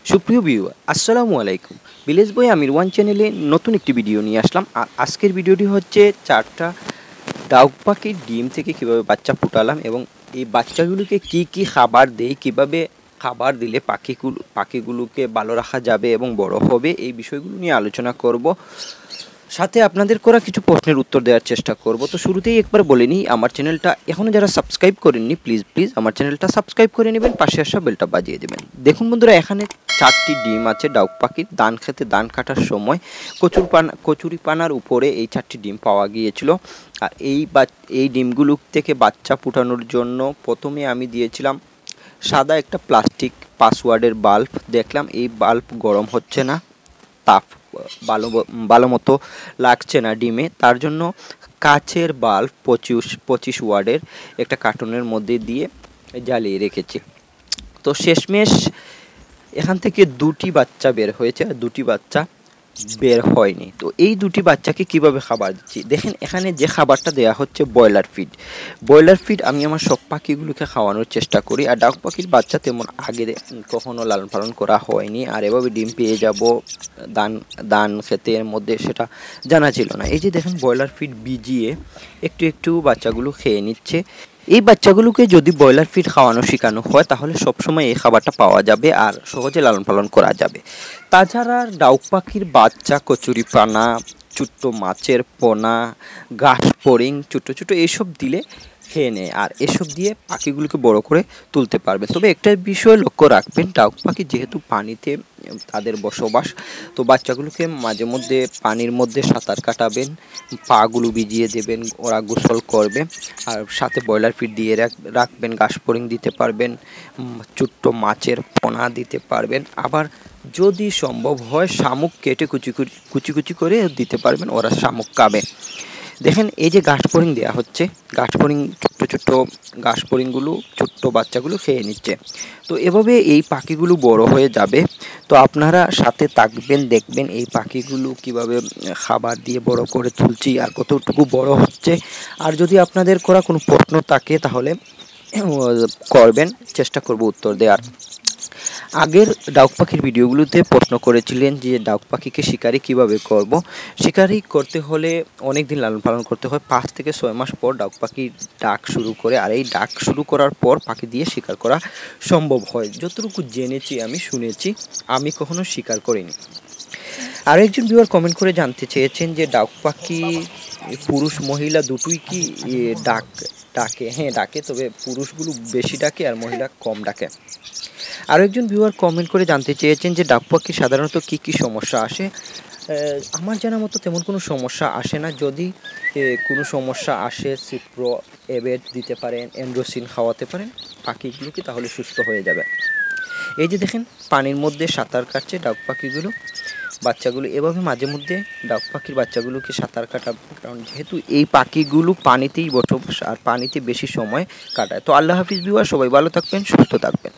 সুপ্রিয় ভিউয়ার আসসালামু আলাইকুম। ভিলেজ বয় আমির ওয়ান চ্যানেলে নতুন একটি ভিডিও নিয়ে আসলাম। আর আজকের ভিডিওটি হচ্ছে 4টা ডাউক পাখির ডিম থেকে কিভাবে বাচ্চা ফুটালাম এবং এই বাচ্চাগুলোকে কি খাবার দেই, কিভাবে খাবার দিলে পাখিগুলোকে ভালো রাখা যাবে এবং বড় হবে, এই বিষয়গুলো নিয়ে আলোচনা করব। সাথে আপনাদের করা কিছু প্রশ্নের উত্তর দেওয়ার চেষ্টা করব। তো শুরুতেই একবার বলে নিই, আমার চ্যানেলটা এখনও যারা সাবস্ক্রাইব করেননি প্লিজ আমার চ্যানেলটা সাবস্ক্রাইব করে নেবেন, পাশে আসা বেলটা বাজিয়ে দেবেন। দেখুন বন্ধুরা, এখানে 4টি ডিম আছে ডাউক পাখির। ধান খেতে ধান কাটার সময় কচুরিপানার উপরে এই 4টি ডিম পাওয়া গিয়েছিল। আর এই ডিমগুলো থেকে বাচ্চা ফুটানোর জন্য প্রথমে আমি দিয়েছিলাম সাদা একটা প্লাস্টিক পাসওয়ার্ডের বাল্ব। দেখলাম এই বাল্ব গরম হচ্ছে না, তাপ ভালো মতো লাগছে না ডিমে, তার জন্য কাচের বাল্ব 25 ওয়াটের একটা কার্টুনের মধ্যে দিয়ে জ্বালিয়ে রেখেছি। তো শেষমেশ এখান থেকে 2টি বাচ্চা বের হয়েছে আর 2টি বাচ্চা বের হয়নি। তো এই 2টি বাচ্চাকে কিভাবে খাবার দিচ্ছি দেখেন। এখানে যে খাবারটা দেওয়া হচ্ছে ব্রয়লার ফিড আমি আমার সব পাখিগুলোকে খাওয়ানোর চেষ্টা করি। আর ডাক পাখির বাচ্চা তেমন আগে কখনো লালন পালন করা হয়নি, আর এভাবে ডিম পেয়ে যাব দান ক্ষেতের মধ্যে সেটা জানা ছিল না। এই যে দেখেন ব্রয়লার ফিড ভিজিয়ে একটু বাচ্চাগুলো খেয়ে নিচ্ছে। এই বাচ্চাগুলোকে যদি ব্রয়লার ফিড খাওয়ানো শেখানো হয় তাহলে সবসময় এই খাবারটা পাওয়া যাবে আর সহজে লালন পালন করা যাবে। তাছাড়া ডাউক পাখির বাচ্চা কচুরিপানা, ছোট্ট মাছের পোনা, ঘাস ফড়িং ছোট এইসব দিলে খেয়ে নেয়, আর এসব দিয়ে পাখিগুলোকে বড় করে তুলতে পারবে। তবে একটা বিষয় লক্ষ্য রাখবেন, ডাউক পাখি যেহেতু পানিতে তাদের বসবাস, তো বাচ্চাগুলোকে মাঝে মধ্যে পানির মধ্যে সাঁতার কাটাবেন, পাগুলো ভিজিয়ে দেবেন, ওরা গোসল করবে। আর সাথে ব্রয়লার ফিড দিয়ে রাখবেন, ঘাস ফড়িং দিতে পারবেন, ছোট্ট মাছের পোনা দিতে পারবেন। আবার যদি সম্ভব হয় শামুক কেটে কুচি করে দিতে পারবেন, ওরা শামুক খাবে। দেখেন এই যে ঘাস ফড়িং দেওয়া হচ্ছে, ঘাস ফড়িং ছোট্ট ঘাস ফড়িংগুলো ছোট্ট বাচ্চাগুলো খেয়ে নিচ্ছে। তো এভাবে এই পাখিগুলো বড় হয়ে যাবে। তো আপনারা সাথে থাকবেন, দেখবেন এই পাখিগুলো কিভাবে খাবার দিয়ে বড় করে তুলছি আর কতটুকু বড় হচ্ছে। আর যদি আপনাদের করা কোনো প্রশ্ন থাকে তাহলে করবেন, চেষ্টা করব উত্তর দেওয়ার। আগের ডাউক পাখির ভিডিওগুলোতে প্রশ্ন করেছিলেন যে ডাউক পাখিকে শিকারি কিভাবে করব। শিকারি করতে হলে অনেক দিন লালন পালন করতে হয়, 5 থেকে 6 মাস পর ডাউক পাখি ডাক শুরু করে। আর এই ডাক শুরু করার পর পাখি দিয়ে শিকার করা সম্ভব হয়। যতটুকু জেনেছি শুনেছি, আমি কখনো শিকার করিনি। আরেকজন ভিউয়ার কমেন্ট করে জানতে চেয়েছেন যে ডাউক পাখি পুরুষ মহিলা দুটোই কি ডাকে? হ্যাঁ ডাকে, তবে পুরুষগুলো বেশি ডাকে আর মহিলা কম ডাকে। আরও একজন ভিউয়ার কমেন্ট করে জানতে চেয়েছেন যে ডাক পাখি সাধারণত কি সমস্যা আসে। আমার জানা মতো তেমন কোনো সমস্যা আসে না। যদি কোনো সমস্যা আসে, সিপ্রো এবেট দিতে পারেন, এন্ড্রোসিন খাওয়াতে পারেন পাখিগুলোকে, তাহলে সুস্থ হয়ে যাবে। এই যে দেখেন পানির মধ্যে সাঁতার কাটছে ডাক পাখিগুলো, বাচ্চাগুলো এভাবে মাঝে মধ্যে ডাক পাখির বাচ্চাগুলোকে সাঁতার কাটাবে, কারণ যেহেতু এই পাখিগুলো পানিতেই বসবাস আর পানিতে বেশি সময় কাটায়। তো আল্লাহ হাফিজ ভিউয়ার, সবাই ভালো থাকবেন, সুস্থ থাকবেন।